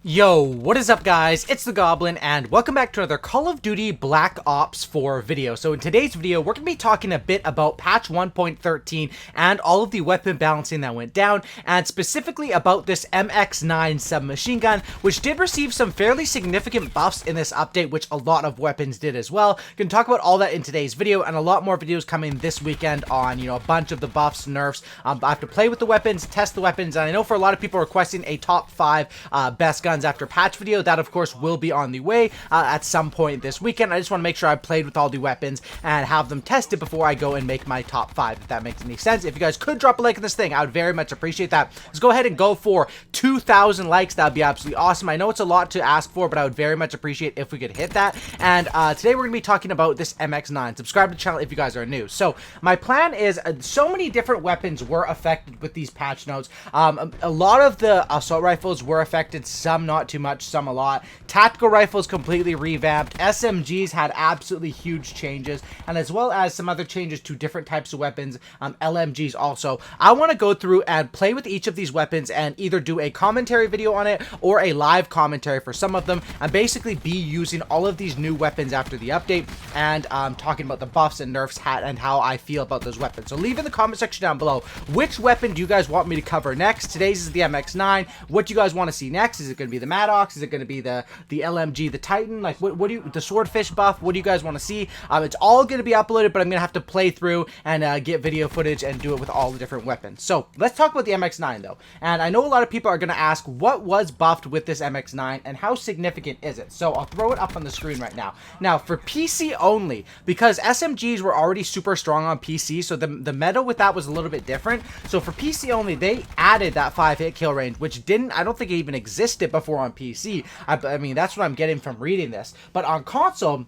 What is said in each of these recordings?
Yo, what is up guys? It's the Goblin and welcome back to another Call of Duty Black Ops 4 video. So in today's video, we're going to be talking a bit about patch 1.13 and all of the weapon balancing that went down, and specifically about this MX9 submachine gun, which did receive some fairly significant buffs in this update, which a lot of weapons did as well. Going to talk about all that in today's video, and a lot more videos coming this weekend on, a bunch of the buffs, nerfs. I have to play with the weapons, test the weapons, and I know for a lot of people requesting a top 5 best guns after patch video. That of course will be on the way at some point this weekend. I just want to make sure I played with all the weapons and have them tested before I go and make my top 5, if that makes any sense. If you guys could drop a like on this thing, I would very much appreciate that. Let's go ahead and go for 2,000 likes. That would be absolutely awesome. I know it's a lot to ask for, but I would very much appreciate if we could hit that. And today we're going to be talking about this MX9. Subscribe to the channel if you guys are new. So my plan is so many different weapons were affected with these patch notes. A lot of the assault rifles were affected, some not too much, some a lot. Tactical rifles completely revamped. SMGs had absolutely huge changes, and as well as some other changes to different types of weapons. LMGs also. I want to go through and play with each of these weapons and either do a commentary video on it or a live commentary for some of them, and basically be using all of these new weapons after the update and talking about the buffs and nerfs and how I feel about those weapons. So leave in the comment section down below which weapon do you guys want me to cover next. Today's is the MX9. What do you guys want to see next? Is it going to be the Maddox? Is it going to be the LMG, the Titan? Like what do you, the Swordfish buff? What do you guys want to see? It's all going to be uploaded, but I'm going to have to play through and get video footage and do it with all the different weapons. So let's talk about the MX9 though. And I know a lot of people are going to ask what was buffed with this MX9 and how significant is it? So I'll throw it up on the screen right now. Now for PC only, because SMGs were already super strong on PC, so the meta with that was a little bit different. So for PC only, they added that 5-hit kill range, which I don't think it even existed before on PC. I mean, that's what I'm getting from reading this. But on console,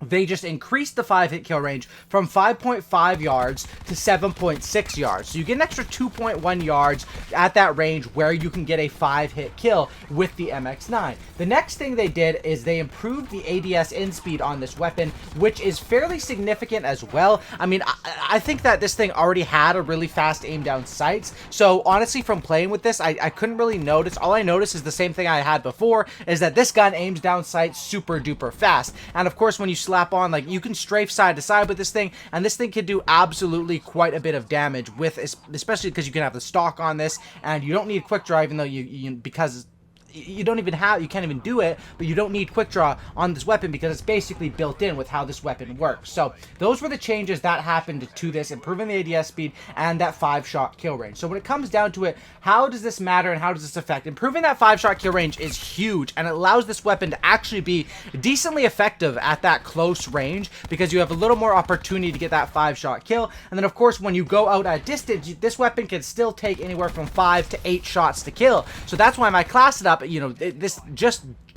they just increased the 5-hit kill range from 5.5 yards to 7.6 yards. So you get an extra 2.1 yards at that range where you can get a 5-hit kill with the MX9. The next thing they did is they improved the ADS in speed on this weapon, which is fairly significant as well. I mean, I think that this thing already had a really fast aim down sights. So honestly, from playing with this, I couldn't really notice. All I noticed is the same thing I had before, is that this gun aims down sights super duper fast. And of course, when you slap on, like, you can strafe side to side with this thing, and this thing can do absolutely quite a bit of damage with, especially because you can have the stock on this, and you don't need quick draw, even though because you don't even have, you can't even do it, but you don't need quick draw on this weapon because it's basically built in with how this weapon works. So those were the changes that happened to this, improving the ADS speed and that 5-shot kill range. So when it comes down to it, how does this matter and how does this affect? Improving that 5-shot kill range is huge, and it allows this weapon to actually be decently effective at that close range because you have a little more opportunity to get that 5-shot kill. And then of course, when you go out at distance, this weapon can still take anywhere from 5 to 8 shots to kill. So that's why I class it up.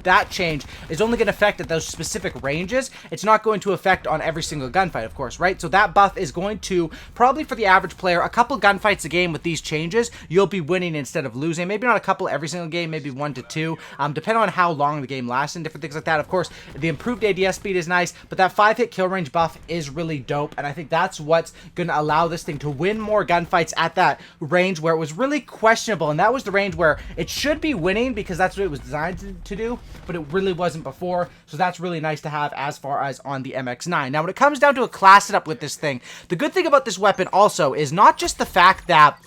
That change is only going to affect at those specific ranges. It's not going to affect on every single gunfight, of course, right? So that buff is going to, probably for the average player, a couple gunfights a game with these changes, you'll be winning instead of losing. Maybe not a couple every single game, maybe 1 to 2, depending on how long the game lasts and different things like that. Of course, the improved ADS speed is nice, but that 5-hit kill range buff is really dope, and I think that's what's going to allow this thing to win more gunfights at that range where it was really questionable, and that was the range where it should be winning because that's what it was designed to do, but it really wasn't before. So that's really nice to have as far as on the MX9. Now when it comes down to a class it up with this thing, the good thing about this weapon also is not just the fact that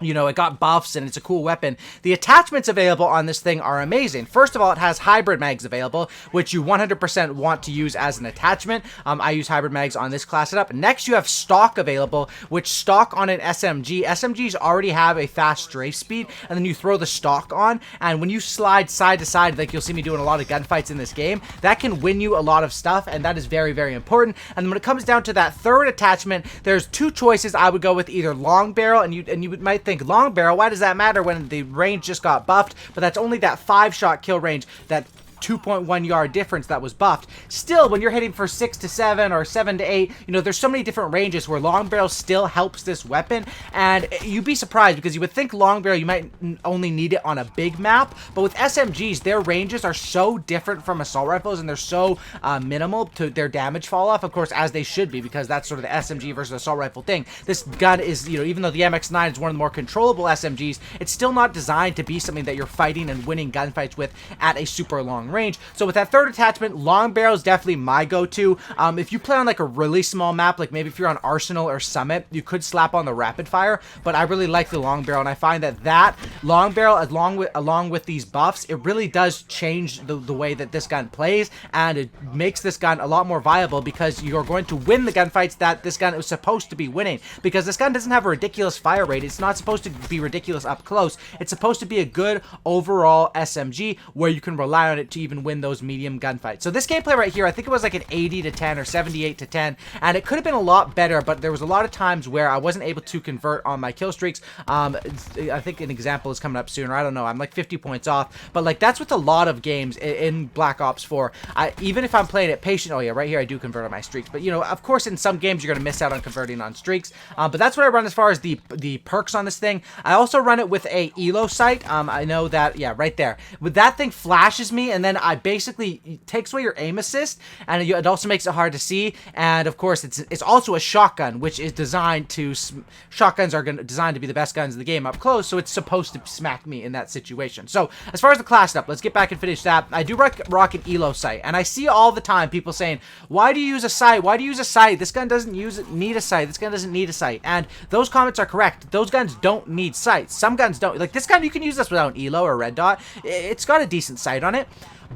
it got buffs and it's a cool weapon. The attachments available on this thing are amazing. First of all, it has hybrid mags available, which you 100% want to use as an attachment. I use hybrid mags on this class setup. Next, you have stock available, which stock on an SMG. SMGs already have a fast strafe speed, and then you throw the stock on, and when you slide side to side, like you'll see me doing a lot of gunfights in this game, that can win you a lot of stuff, and that is very, very important. And when it comes down to that third attachment, there's 2 choices. I would go with either long barrel, and you might think, long barrel, why does that matter when the range just got buffed? But that's only that 5-shot kill range, that 2.1 yard difference that was buffed. Still, when you're hitting for 6 to 7 or 7 to 8, you know, there's so many different ranges where long barrel still helps this weapon, and you'd be surprised because you would think long barrel you might only need it on a big map, but with SMGs, their ranges are so different from assault rifles, and they're so minimal to their damage fall off, of course, as they should be, because that's sort of the SMG versus assault rifle thing. This gun is, you know, even though the MX9 is one of the more controllable SMGs, it's still not designed to be something that you're fighting and winning gunfights with at a super long range. So with that third attachment, long barrel is definitely my go-to. If you play on like a really small map, like maybe if you're on Arsenal or Summit, you could slap on the rapid fire, but I really like the long barrel, and I find that long barrel, along with these buffs, it really does change the way that this gun plays, and it makes this gun a lot more viable because you're going to win the gunfights that this gun is supposed to be winning, because this gun doesn't have a ridiculous fire rate. It's not supposed to be ridiculous up close. It's supposed to be a good overall SMG where you can rely on it to even win those medium gunfights. So this gameplay right here, I think it was like an 80 to 10 or 78 to 10, and it could have been a lot better, but there was a lot of times where I wasn't able to convert on my kill streaks. I think an example is coming up soon, or I don't know, I'm like 50 points off, but like that's with a lot of games in Black Ops 4. Even if I'm playing it patient, oh yeah, right here I do convert on my streaks, but you know, of course in some games you're going to miss out on converting on streaks, but that's what I run as far as the perks on this thing. I also run it with a elo sight. I know that, yeah, right there, with that thing flashes me, and then I basically, it takes away your aim assist, and it also makes it hard to see, and of course it's also a shotgun, which is designed to, shotguns are designed to be the best guns in the game up close, so it's supposed to smack me in that situation. So as far as the class up, let's get back and finish that. I do rock an elo sight, and I see all the time people saying, why do you use a sight? Why do you use a sight? This gun doesn't need a sight. This gun doesn't need a sight. And those comments are correct. Those guns don't need sights. Some guns don't. Like this gun, you can use this without an elo or a red dot. It's got a decent sight on it.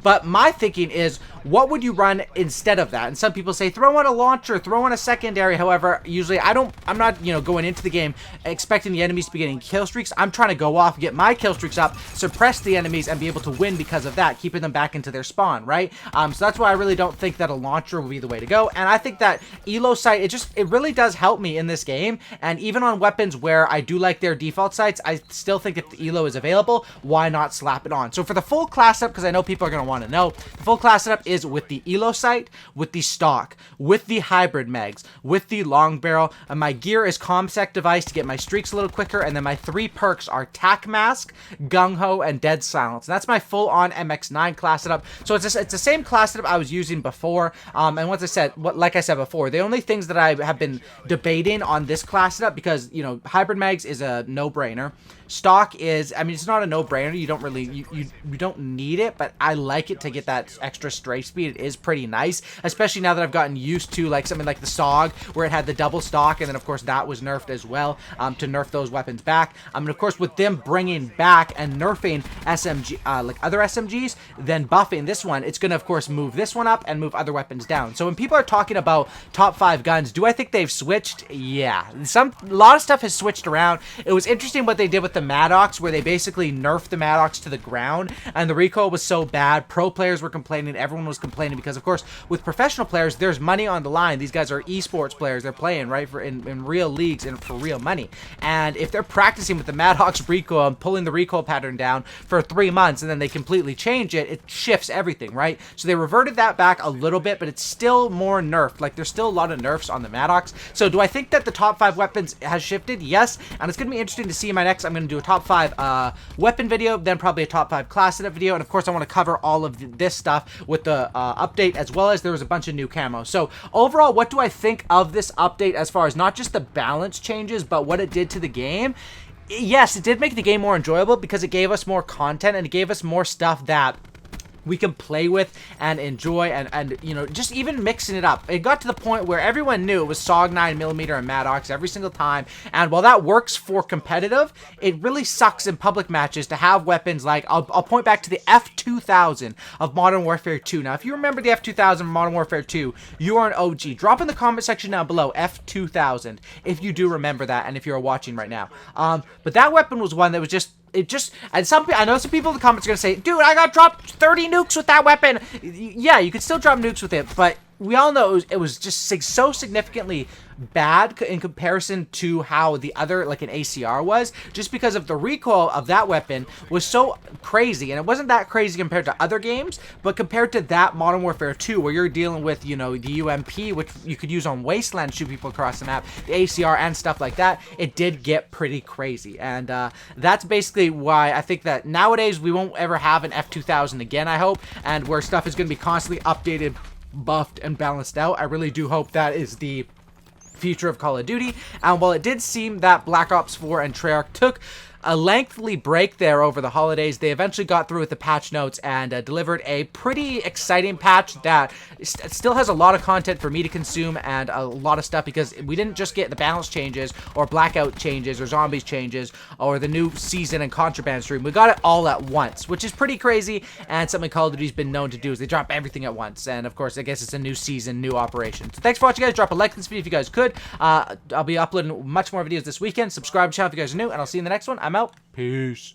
But my thinking is, what would you run instead of that? And some people say, throw on a launcher, throw on a secondary. However, usually I'm not, you know, going into the game expecting the enemies to be getting kill streaks. I'm trying to go off, get my kill streaks up, suppress the enemies, and be able to win because of that, keeping them back into their spawn, right? So that's why I really don't think that a launcher will be the way to go. And I think that elo sight, it really does help me in this game. And even on weapons where I do like their default sights, I still think if the elo is available, why not slap it on? So for the full class up, because I know people are going to want to know, the full class setup is with the elo sight, with the stock, with the hybrid mags, with the long barrel, and my gear is ComSec device to get my streaks a little quicker, and then my 3 perks are tac mask, gung ho, and dead silence. And that's my full on MX9 class setup. So it's the same class setup I was using before, and once I said, like I said before, the only things that I have been debating on this class setup, because, you know, hybrid mags is a no-brainer. Stock is, I mean, it's not a no-brainer. You don't really, you don't need it, but I like it to get that extra strafe speed. It is pretty nice, especially now that I've gotten used to like something like the SOG, where it had the double stock, and then of course that was nerfed as well, to nerf those weapons back. And of course with them bringing back and nerfing SMG, like other SMGs, then buffing this one, it's gonna of course move this one up and move other weapons down. So when people are talking about top 5 guns, do I think they've switched? Yeah, a lot of stuff has switched around. It was interesting what they did with the Maddox, where they basically nerfed the Maddox to the ground, and the recoil was so bad. Pro players were complaining, everyone was complaining, because of course with professional players there's money on the line. These guys are esports players, they're playing right for in real leagues and for real money, and if they're practicing with the Maddox recoil and pulling the recoil pattern down for 3 months and then they completely change it, it shifts everything, right? So they reverted that back a little bit, but it's still more nerfed. Like there's still a lot of nerfs on the Maddox. So do I think that the top 5 weapons has shifted? Yes, and it's gonna be interesting to see in my next, I'm gonna do a top 5 weapon video, then probably a top 5 class setup video, and of course I want to cover all of this stuff with the update, as well as there was a bunch of new camos. So overall, what do I think of this update as far as not just the balance changes, but what it did to the game? Yes, it did make the game more enjoyable because it gave us more content and it gave us more stuff that we can play with and enjoy, and you know, just even mixing it up. It got to the point where everyone knew it was SOG 9mm and Maddox every single time, and while that works for competitive, it really sucks in public matches to have weapons like, I'll point back to the F2000 of Modern Warfare 2. Now, if you remember the F2000 of Modern Warfare 2, you are an OG. Drop in the comment section down below, F2000, if you do remember that, and if you're watching right now. But that weapon was one that was just, and I know some people in the comments are gonna say, dude, I got dropped 30 nukes with that weapon. Yeah, you could still drop nukes with it, but we all know it was just so significantly bad in comparison to how the other, like an ACR was, just because of the recoil of that weapon was so crazy. And it wasn't that crazy compared to other games, but compared to that Modern Warfare 2, where you're dealing with, you know, the UMP, which you could use on Wasteland to shoot people across the map, the ACR and stuff like that, it did get pretty crazy. And that's basically why I think that nowadays we won't ever have an F2000 again, I hope, and where stuff is going to be constantly updated, buffed, and balanced out. I really do hope that is the future of Call of Duty. And while it did seem that Black Ops 4 and Treyarch took a lengthy break there over the holidays, they eventually got through with the patch notes and delivered a pretty exciting patch that still has a lot of content for me to consume and a lot of stuff, because we didn't just get the balance changes or blackout changes or zombies changes or the new season and contraband stream. We got it all at once, which is pretty crazy, and something Call of Duty's been known to do is they drop everything at once. And of course, I guess it's a new season, new operation. So thanks for watching, guys. Drop a like to this video if you guys could. I'll be uploading much more videos this weekend. Subscribe to the channel if you guys are new, and I'll see you in the next one. I'm out. Peace.